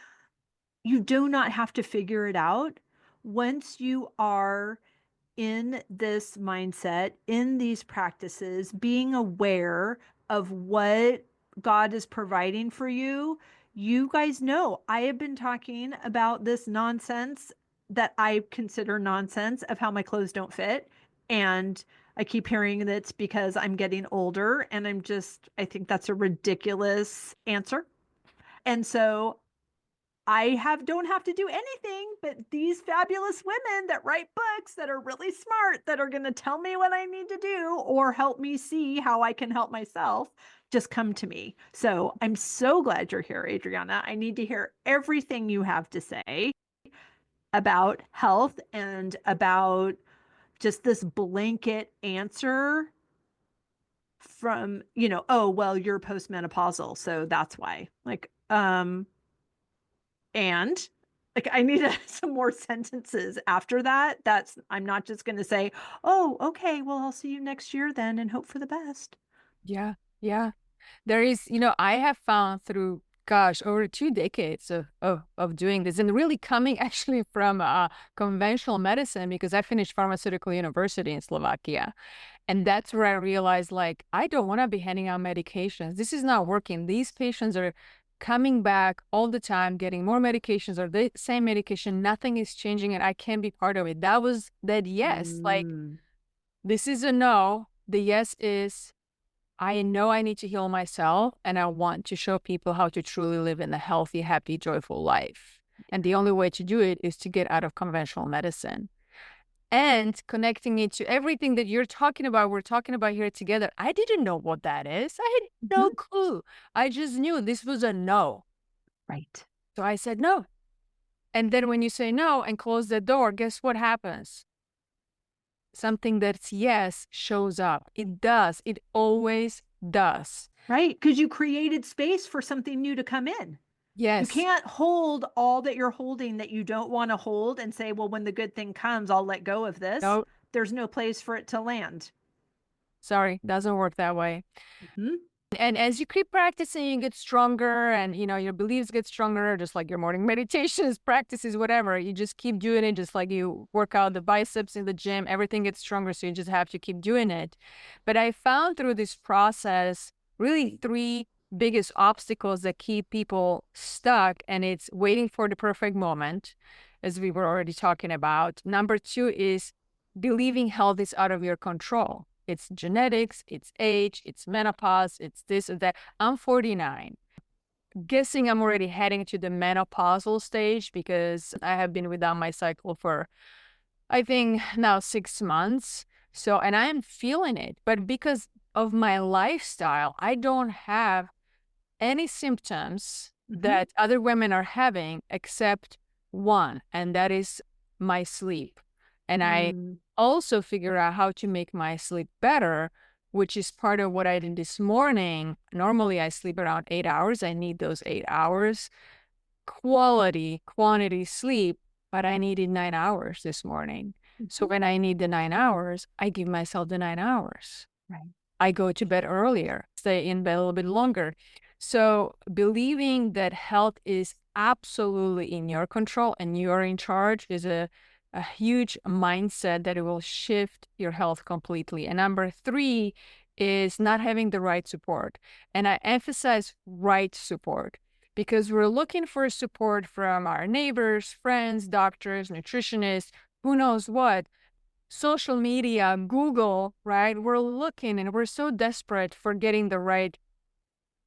[SPEAKER 1] you do not have to figure it out. Once you are in this mindset, in these practices, being aware of what God is providing for you, you guys know I have been talking about this nonsense that I consider nonsense of how my clothes don't fit. And I keep hearing that it's because I'm getting older. And I think that's a ridiculous answer. And so I don't have to do anything, but these fabulous women that write books that are really smart that are going to tell me what I need to do or help me see how I can help myself just come to me. So I'm so glad you're here, Adriana. I need to hear everything you have to say about health and about just this blanket answer from, oh, well, you're postmenopausal, so that's why. And like I need some more sentences after that. That's I'm not just going to say, "Oh, okay, well, I'll see you next year then and hope for the best."
[SPEAKER 2] Yeah, yeah. There is, I have found through, gosh, over 2 decades of doing this and really coming actually from conventional medicine because I finished pharmaceutical university in Slovakia. And that's where I realized, like, I don't want to be handing out medications. This is not working. These patients are coming back all the time, getting more medications or the same medication. Nothing is changing, and I can't be part of it. That was that yes. Like,
[SPEAKER 1] Mm,
[SPEAKER 2] this is a no. The yes is I know I need to heal myself and I want to show people how to truly live in a healthy, happy, joyful life. And the only way to do it is to get out of conventional medicine and connecting it to everything that you're talking about, we're talking about here together. I didn't know what that is. I had no
[SPEAKER 1] mhm.
[SPEAKER 2] clue. I just knew this was a no.
[SPEAKER 1] Right.
[SPEAKER 2] So I said no. And then when you say no and close the door, guess what happens? Something that's yes shows up. It does. It always does.
[SPEAKER 1] Right, because you created space for something new to come in. You
[SPEAKER 2] Yes.
[SPEAKER 1] can't hold all that you're holding that you don't want to hold and say, "Well, when the good thing comes, I'll let go of this."
[SPEAKER 2] No,
[SPEAKER 1] There's no place for it to land.
[SPEAKER 2] sorry, doesn't work that way.
[SPEAKER 1] Mhm.
[SPEAKER 2] And as you keep practicing, you get stronger and your beliefs get stronger, just like your morning meditations, practices, whatever. You just keep doing it, just like you work out the biceps in the gym, everything gets stronger. So you just have to keep doing it. But I found through this process really three biggest obstacles that keep people stuck, and it's waiting for the perfect moment, as we were already talking about. Number two is believing health is out of your control. It's genetics, it's age, it's menopause, it's this or that. I'm 49. Guessing I'm already heading to the menopausal stage because I have been without my cycle for, I think, now 6 months. So, and I am feeling it. But because of my lifestyle, I don't have any symptoms
[SPEAKER 1] Mm-hmm.
[SPEAKER 2] that other women are having except one, and that is my sleep. And I
[SPEAKER 1] Mm,
[SPEAKER 2] also figure out how to make my sleep better, which is part of what I did this morning. Normally, I sleep around 8 hours. I need those 8 hours, quality, quantity sleep, but I needed 9 hours this morning. So
[SPEAKER 1] mhm.
[SPEAKER 2] when I need the 9 hours, I give myself the 9 hours.
[SPEAKER 1] Right.
[SPEAKER 2] I go to bed earlier, stay in bed a little bit longer. So believing that health is absolutely in your control and you're in charge is a huge mindset that it will shift your health completely. And number three is not having the right support. And I emphasize right support because we're looking for support from our neighbors, friends, doctors, nutritionists, who knows what, social media, Google, right? We're looking and we're so desperate for getting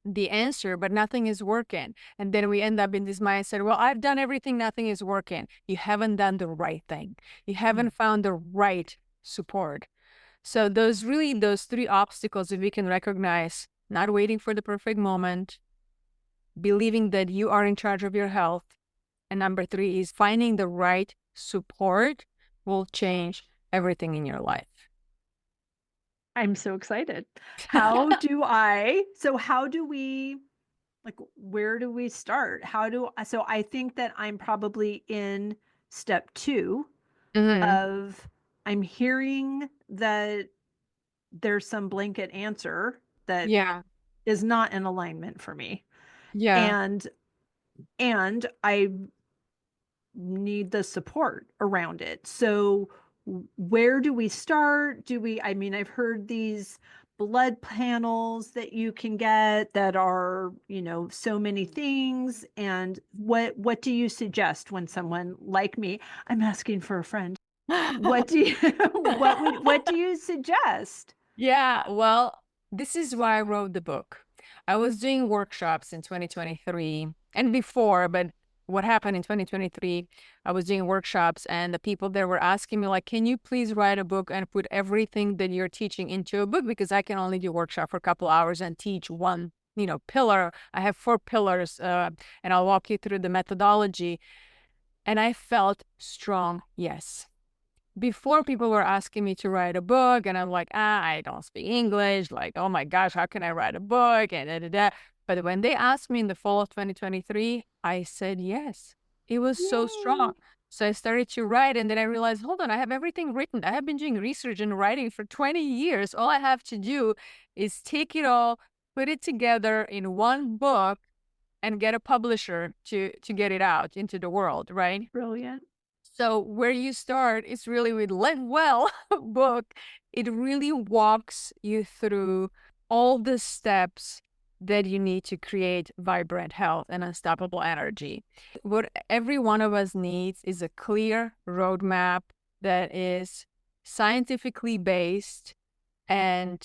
[SPEAKER 2] the answer, but nothing is working. And then we end up in this mindset, well, I've done everything, nothing is working. You haven't done the right thing. You
[SPEAKER 1] Mm.
[SPEAKER 2] haven't found the right support. So those three obstacles, if we can recognize, not waiting for the perfect moment, believing that you are in charge of your health, and number three is finding the right support will change everything in your life.
[SPEAKER 1] I'm so excited. How do we, like, where do we start? So I think that I'm probably in step two
[SPEAKER 2] Mhm.
[SPEAKER 1] of I'm hearing that there's some blanket answer that
[SPEAKER 2] Yeah.
[SPEAKER 1] is not in alignment for me.
[SPEAKER 2] Yeah.
[SPEAKER 1] And I need the support around it. So where do we start? I mean, I've heard these blood panels that you can get that are, so many things. And what do you suggest when someone like me, I'm asking for a friend. What do you what do you suggest?
[SPEAKER 2] Yeah, well, this is why I wrote the book. I was doing workshops in 2023 and before, but what happened in 2023, I was doing workshops and the people there were asking me like, can you please write a book and put everything that you're teaching into a book? Because I can only do workshop for a couple hours and teach one, pillar. I have 4 pillars, and I'll walk you through the methodology. And I felt strong, yes. Before people were asking me to write a book, and I'm like, I don't speak English. Like, oh my gosh, how can I write a book? And da, da, da. But when they asked me in the fall of 2023, I said yes. It was so
[SPEAKER 1] Yay.
[SPEAKER 2] strong. So I started to write, and then I realized, hold on, I have everything written. I have been doing research and writing for 20 years. All I have to do is take it all, put it together in one book, and get a publisher to get it out into the world, right?
[SPEAKER 1] Brilliant.
[SPEAKER 2] So where you start is really with Len Well book. It really walks you through all the steps that you need to create vibrant health and unstoppable energy. What every one of us needs is a clear roadmap that is scientifically based and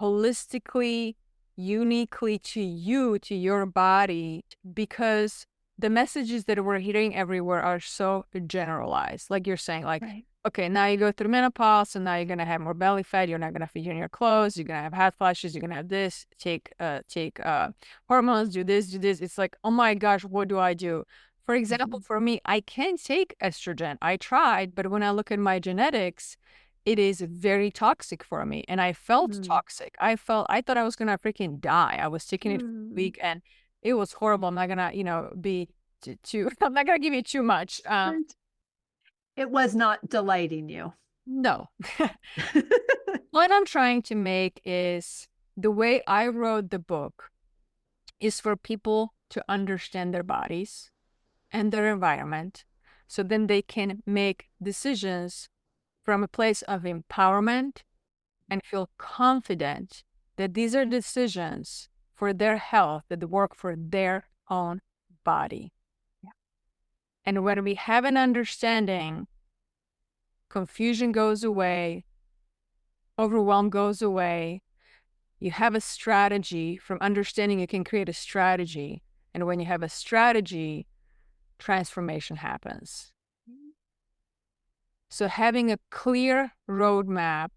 [SPEAKER 2] holistically, uniquely to you, to your body, because the messages that we're hearing everywhere are so generalized. Like you're saying, like,
[SPEAKER 1] Right.
[SPEAKER 2] okay, now you go through menopause and now you're gonna have more belly fat, you're not gonna fit in your clothes, you're gonna have hot flashes, you're gonna have this, take hormones, do this, do this. It's like, oh my gosh, what do I do? For example,
[SPEAKER 1] Mhm.
[SPEAKER 2] for me, I can take estrogen. I tried, but when I look at my genetics, it is very toxic for me. And I felt
[SPEAKER 1] Mm.
[SPEAKER 2] toxic. I thought I was gonna freaking die. I was taking it for a
[SPEAKER 1] Mm.
[SPEAKER 2] week and it was horrible. I'm not gonna, be too, I'm not gonna give you too much.
[SPEAKER 1] Right. It was not delighting you.
[SPEAKER 2] No. What I'm trying to make is the way I wrote the book is for people to understand their bodies and their environment so then they can make decisions from a place of empowerment and feel confident that these are decisions for their health that work for their own body.
[SPEAKER 1] Yeah.
[SPEAKER 2] And when we have an understanding, confusion goes away, overwhelm goes away. You have a strategy. From understanding, you can create a strategy. And when you have a strategy, transformation happens. So having a clear roadmap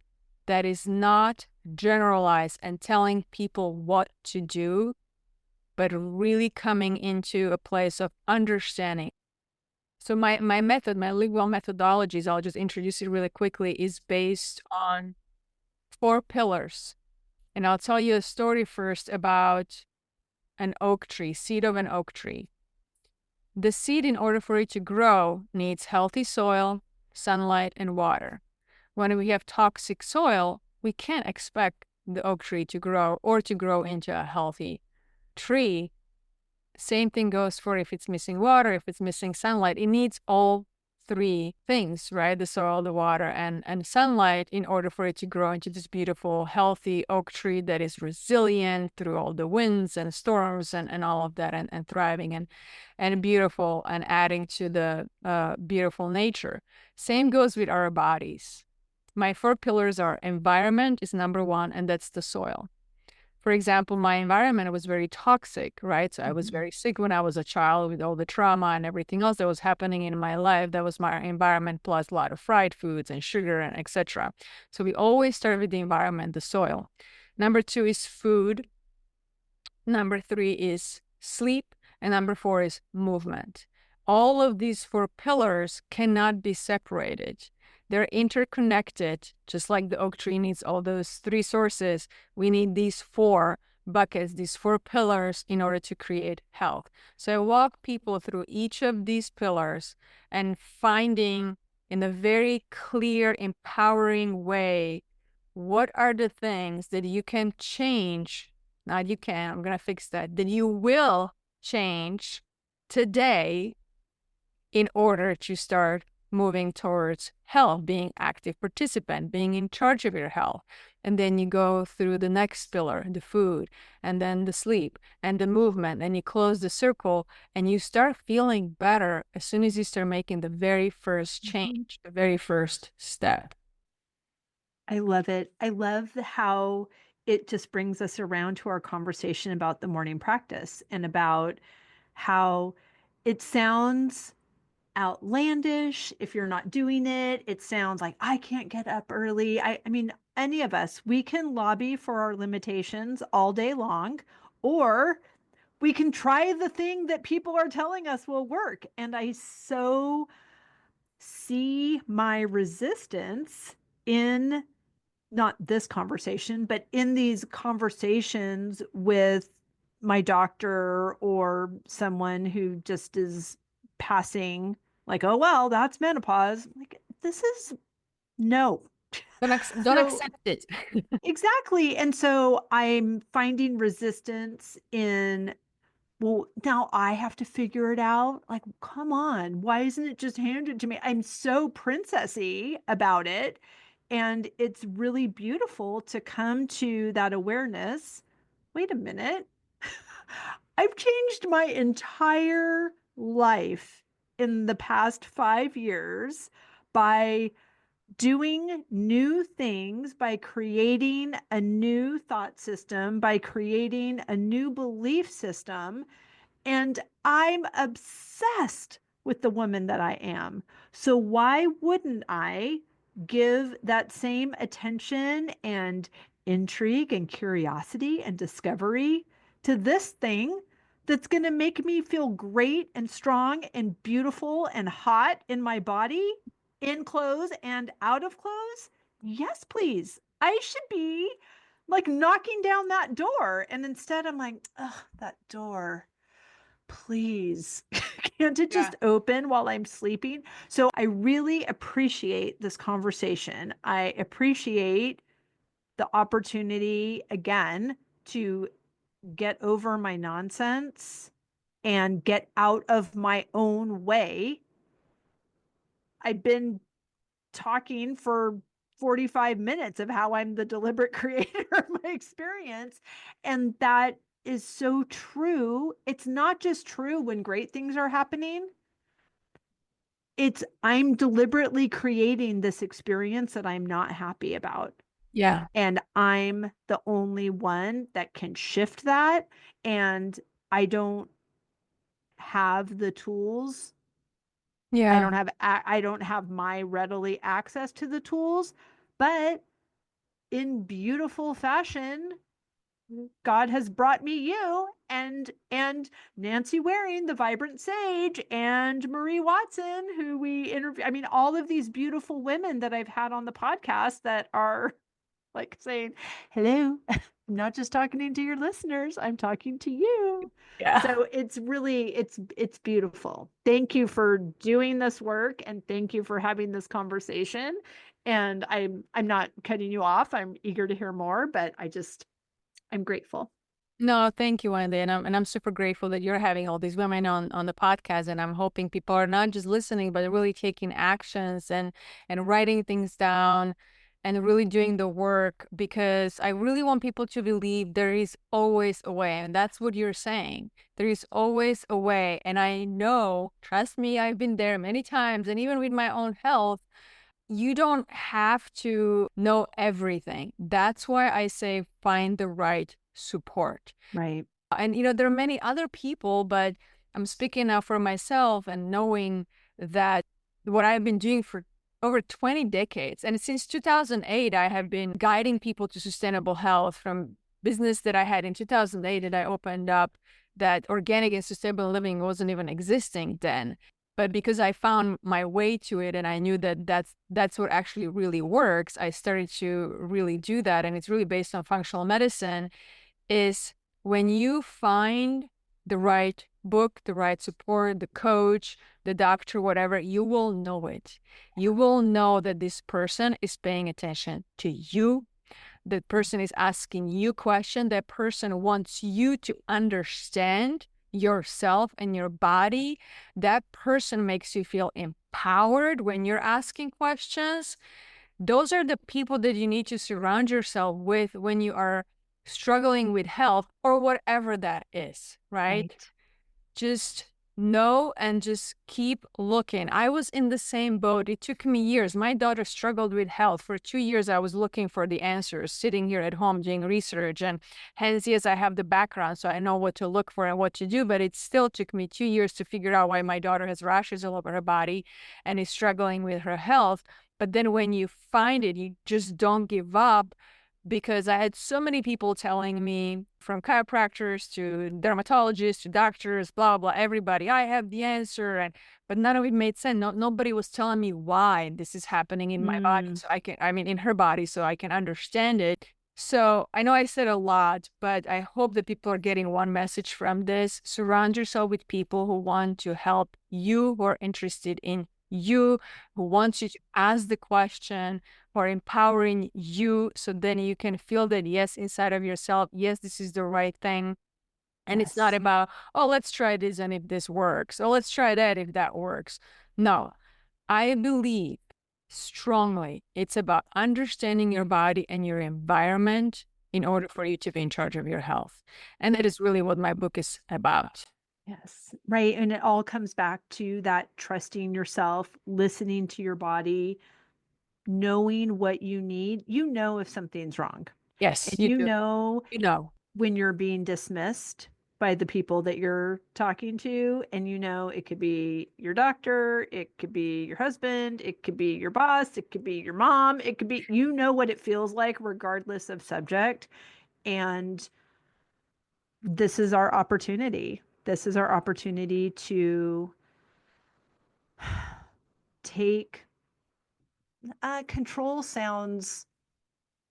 [SPEAKER 2] that is not generalized and telling people what to do, but really coming into a place of understanding. So my method, my Live Well methodologies, I'll just introduce it really quickly, is based on 4 pillars. And I'll tell you a story first about an oak tree, seed of an oak tree. The seed, in order for it to grow, needs healthy soil, sunlight, and water. When we have toxic soil, we can't expect the oak tree to grow or to grow into a healthy tree. Same thing goes for if it's missing water, if it's missing sunlight. It needs all 3 things, right? The soil, the water, and sunlight in order for it to grow into this beautiful, healthy oak tree that is resilient through all the winds and storms and all of that, and thriving and beautiful and adding to the beautiful nature. Same goes with our bodies. My 4 pillars are: environment is number 1, and that's the soil. For example, my environment was very toxic, right? So I was very sick when I was a child with all the trauma and everything else that was happening in my life. That was my environment, plus a lot of fried foods and sugar and etc. So we always start with the environment, the soil. Number 2 is food. Number 3 is sleep. And number 4 is movement. All of these 4 pillars cannot be separated. They're interconnected, just like the oak tree needs all those 3 sources. We need these 4 buckets, these 4 pillars, in order to create health. So I walk people through each of these pillars and finding in a very clear, empowering way, what are the things that you can change? Not you can, I'm going to fix that you will change today in order to start moving towards health, being active participant, being in charge of your health. And then you go through the next pillar, the food, and then the sleep and the movement, and you close the circle and you start feeling better as soon as you start making the very first change, the very first step.
[SPEAKER 1] I love it. I love how it just brings us around to our conversation about the morning practice and about how it sounds outlandish if you're not doing it. It sounds like I can't get up early. I mean, any of us, we can lobby for our limitations all day long, or we can try the thing that people are telling us will work. And I so see my resistance in not this conversation, but in these conversations with my doctor or someone who just is passing, like, oh, well, that's menopause. Like, this is no.
[SPEAKER 2] Don't
[SPEAKER 1] So,
[SPEAKER 2] accept it.
[SPEAKER 1] exactly. And so I'm finding resistance in, well, now I have to figure it out. Like, come on, why isn't it just handed to me? I'm so princessy about it. And it's really beautiful to come to that awareness. Wait a minute. I've changed my entire life in the past 5 years by doing new things, by creating a new thought system, by creating a new belief system, and I'm obsessed with the woman that I am. So why wouldn't I give that same attention and intrigue and curiosity and discovery to this thing that's going to make me feel great and strong and beautiful and hot in my body, in clothes and out of clothes? Yes, please. I should be like knocking down that door. And instead, I'm like, oh, that door, please, can't it
[SPEAKER 2] Yeah.
[SPEAKER 1] just open while I'm sleeping? So I really appreciate this conversation. I appreciate the opportunity again to get over my nonsense and get out of my own way. I've been talking for 45 minutes of how I'm the deliberate creator of my experience. And that is so true. It's not just true when great things are happening. It's I'm deliberately creating this experience that I'm not happy about.
[SPEAKER 2] Yeah.
[SPEAKER 1] And I'm the only one that can shift that. And I don't have the tools.
[SPEAKER 2] Yeah.
[SPEAKER 1] I don't have my readily access to the tools, but in beautiful fashion, God has brought me you and Nancy Waring, the vibrant sage, and Marie Watson, who we interview. I mean, all of these beautiful women that I've had on the podcast that are like saying, hello, I'm not just talking to your listeners, I'm talking to you.
[SPEAKER 2] Yeah.
[SPEAKER 1] So it's really it's beautiful. Thank you for doing this work and thank you for having this conversation. And I'm not cutting you off. I'm eager to hear more, but I'm grateful.
[SPEAKER 2] No, thank you, Wendy. And I'm super grateful that you're having all these women on the podcast. And I'm hoping people are not just listening, but really taking actions and writing things down and really doing the work, because I really want people to believe there is always a way. And that's what you're saying. There is always a way. And I know, trust me, I've been there many times, and even with my own health, you don't have to know everything. That's why I say find the right support.
[SPEAKER 1] Right.
[SPEAKER 2] And, there are many other people, but I'm speaking now for myself and knowing that what I've been doing for over 20 decades. And since 2008, I have been guiding people to sustainable health from business that I had in 2008 that I opened up, that organic and sustainable living wasn't even existing then. But because I found my way to it and I knew that that's what actually really works, I started to really do that. And it's really based on functional medicine, is when you find the right book, the right support, the coach, the doctor, whatever, you will know it. You will know that this person is paying attention to you. That person is asking you questions. That person wants you to understand yourself and your body. That person makes you feel empowered when you're asking questions. Those are the people that you need to surround yourself with when you are struggling with health or whatever that is, right?
[SPEAKER 1] Right.
[SPEAKER 2] Just know and just keep looking. I was in the same boat. It took me years. My daughter struggled with health. For 2 years, I was looking for the answers, sitting here at home doing research. And hence, yes, I have the background, so I know what to look for and what to do. But it still took me 2 years to figure out why my daughter has rashes all over her body and is struggling with her health. But then when you find it, you just don't give up, because I had so many people telling me, from chiropractors to dermatologists to doctors, blah, blah, everybody, I have the answer. But none of it made sense. Nobody was telling me why this is happening in my body.
[SPEAKER 1] Mm,
[SPEAKER 2] So in her body, so I can understand it. So I know I said a lot, but I hope that people are getting one message from this. Surround yourself with people who want to help you, who are interested in you, who wants you to ask the question, for empowering you, so then you can feel that, yes, inside of yourself, yes, this is the right thing. And it's not
[SPEAKER 1] yes.
[SPEAKER 2] about, oh, let's try this and if this works, or let's try that if that works. No, I believe strongly it's about understanding your body and your environment in order for you to be in charge of your health. And that is really what my book is about.
[SPEAKER 1] Yes. Right. And it all comes back to that trusting yourself, listening to your body, knowing what you need. You know if something's wrong.
[SPEAKER 2] Yes,
[SPEAKER 1] And
[SPEAKER 2] you
[SPEAKER 1] you
[SPEAKER 2] do.
[SPEAKER 1] know
[SPEAKER 2] You know.
[SPEAKER 1] when you're being dismissed by the people that you're talking to. And you know it could be your doctor, it could be your husband, it could be your boss, it could be your mom, it could be, you know what it feels like regardless of subject. And this is our opportunity. This is our opportunity to take control sounds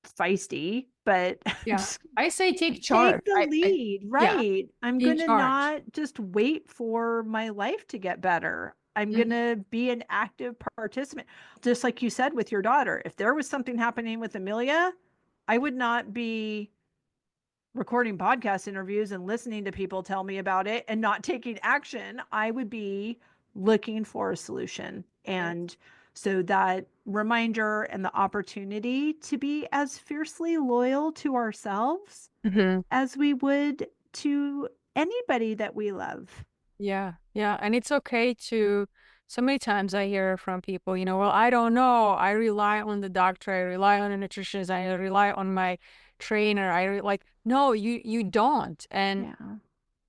[SPEAKER 1] feisty, but
[SPEAKER 2] Yeah.
[SPEAKER 1] just
[SPEAKER 2] I say take charge.
[SPEAKER 1] take the lead,
[SPEAKER 2] Yeah,
[SPEAKER 1] right? I'm
[SPEAKER 2] be in
[SPEAKER 1] going to
[SPEAKER 2] charge.
[SPEAKER 1] not just wait for my life to get better. I'm going
[SPEAKER 2] Mhm.
[SPEAKER 1] to be an active participant. Just like you said with your daughter, if there was something happening with Amelia, I would not be recording podcast interviews and listening to people tell me about it and not taking action. I would be looking for a solution.
[SPEAKER 2] Yes.
[SPEAKER 1] And so that reminder and the opportunity to be as fiercely loyal to ourselves
[SPEAKER 2] Mhm.
[SPEAKER 1] as we would to anybody that we love.
[SPEAKER 2] Yeah, yeah. And it's okay to So many times I hear from people, well, I don't know. I rely on the doctor. I rely on a nutritionist. I rely on my trainer. No, you don't. And
[SPEAKER 1] Yeah.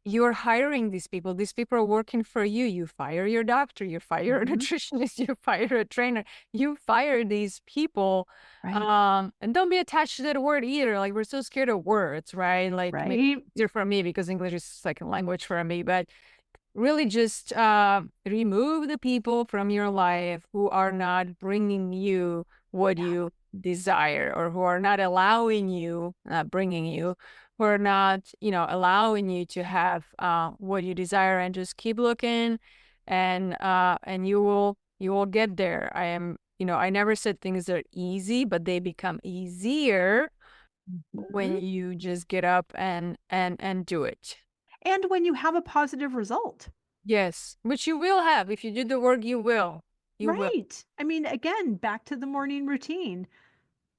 [SPEAKER 2] you're hiring these people. These people are working for you. You fire your doctor, you fire a
[SPEAKER 1] Hmm.
[SPEAKER 2] nutritionist, you fire a trainer, you fire these people.
[SPEAKER 1] Right.
[SPEAKER 2] And don't be attached to that word either. Like, we're so scared of words, right? Like, maybe
[SPEAKER 1] Right.
[SPEAKER 2] easier for me because English is second language for me, but really just remove the people from your life who are not bringing you what
[SPEAKER 1] Yeah.
[SPEAKER 2] you desire, or who are not allowing you, not bringing you, who are not, allowing you to have what you desire. And just keep looking, and you will get there. I never said things are easy, but they become easier when
[SPEAKER 1] Mhm.
[SPEAKER 2] you just get up and do it.
[SPEAKER 1] And when you have a positive result.
[SPEAKER 2] Yes, which you will have. If you do the work, you will. You will.
[SPEAKER 1] Right. I mean, again, back to the morning routine.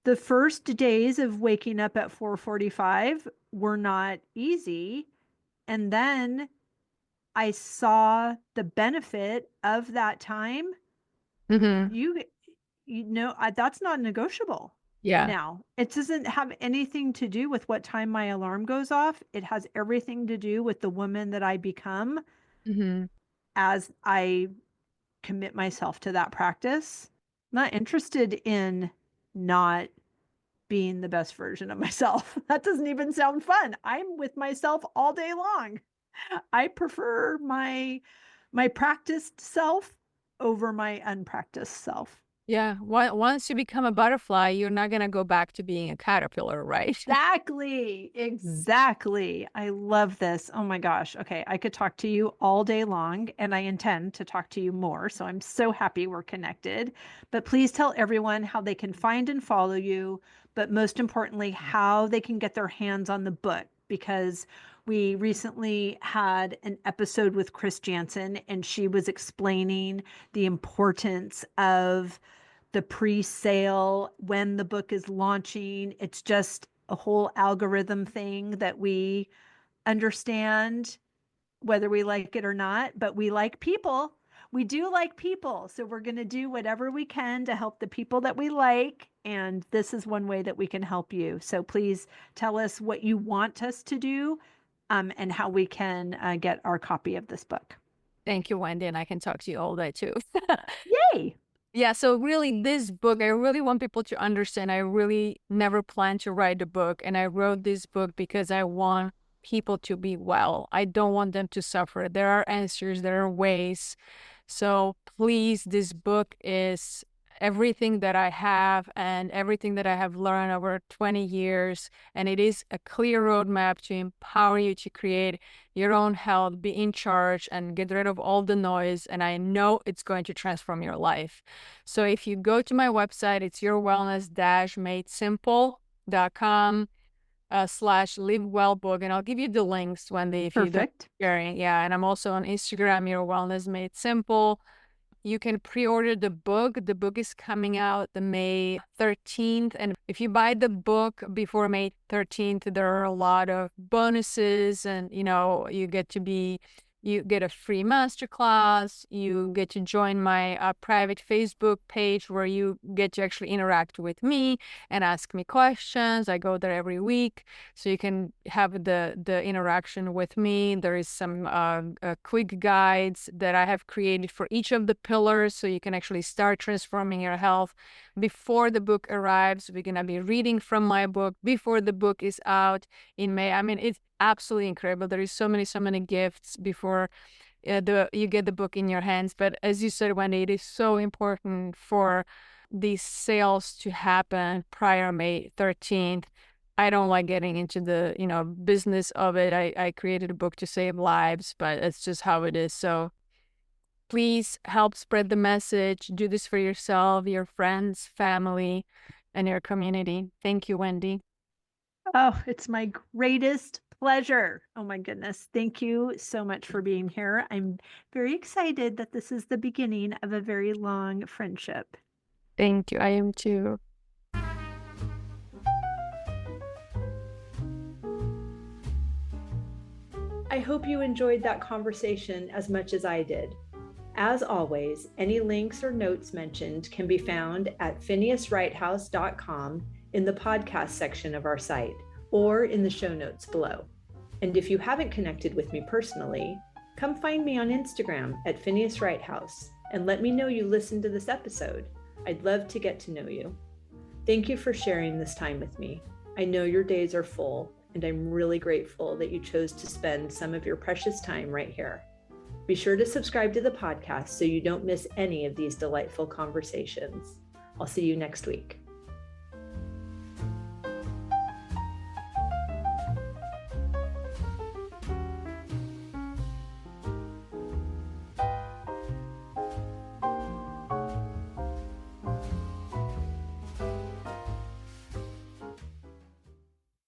[SPEAKER 1] The first days of waking up at 4:45 were not easy, and then I saw the benefit of that time.
[SPEAKER 2] Hmm.
[SPEAKER 1] You that's not negotiable.
[SPEAKER 2] Yeah.
[SPEAKER 1] Now, it doesn't have anything to do with what time my alarm goes off. It has everything to do with the woman that I become
[SPEAKER 2] Hmm.
[SPEAKER 1] as I commit myself to that practice. Not interested in not being the best version of myself. That doesn't even sound fun. I'm with myself all day long. I prefer my practiced self over my unpracticed self.
[SPEAKER 2] Yeah. Once you become a butterfly, you're not gonna go back to being a caterpillar, right?
[SPEAKER 1] Exactly. Exactly. I love this. Oh my gosh. Okay. I could talk to you all day long, and I intend to talk to you more. So I'm so happy we're connected. But please tell everyone how they can find and follow you, but most importantly, how they can get their hands on the book, because we recently had an episode with Chris Jansen, and she was explaining the importance of the pre-sale when the book is launching. It's just a whole algorithm thing that we understand whether we like it or not, but we like people. We do like people. So we're going to do whatever we can to help the people that we like. And this is one way that we can help you. So please tell us what you want us to do, and how we can get our copy of this book.
[SPEAKER 2] Thank you, Wendy, and I can talk to you all day too.
[SPEAKER 1] Yay!
[SPEAKER 2] Yeah, so really this book, I really want people to understand. I really never planned to write a book, and I wrote this book because I want people to be well. I don't want them to suffer. There are answers, there are ways. So please, this book is everything that I have and everything that I have learned over 20 years. And it is a clear roadmap to empower you to create your own health, be in charge, and get rid of all the noise. And I know it's going to transform your life. So if you go to my website, it's yourwellness-madesimple.com / live well book, and I'll give you the links, Wendy, if you don't
[SPEAKER 1] Perfect.
[SPEAKER 2] sharing. Yeah, and I'm also on Instagram, Your Wellness Made Simple. You can pre-order the book. The book is coming out the May 13th. And if you buy the book before May 13th, there are a lot of bonuses, and you get a free masterclass. You get to join my private Facebook page where you get to actually interact with me and ask me questions. I go there every week, so you can have the interaction with me. There is some quick guides that I have created for each of the pillars, so you can actually start transforming your health before the book arrives. We're gonna be reading from my book before the book is out in May. I mean, it's absolutely incredible. There is so many gifts before you get the book in your hands. But as you said, Wendy, it is so important for these sales to happen prior May 13th. I don't like getting into the, business of it. I created a book to save lives, but it's just how it is. So please help spread the message. Do this for yourself, your friends, family, and your community. Thank you, Wendy.
[SPEAKER 1] Oh, it's my greatest pleasure. Oh my goodness. Thank you so much for being here. I'm very excited that this is the beginning of a very long friendship.
[SPEAKER 2] Thank you. I am too.
[SPEAKER 1] I hope you enjoyed that conversation as much as I did. As always, any links or notes mentioned can be found at phineaswrighthouse.com in the podcast section of our site or in the show notes below. And if you haven't connected with me personally, come find me on Instagram at Phineas Wrighthouse and let me know you listened to this episode. I'd love to get to know you. Thank you for sharing this time with me. I know your days are full, and I'm really grateful that you chose to spend some of your precious time right here. Be sure to subscribe to the podcast so you don't miss any of these delightful conversations. I'll see you next week.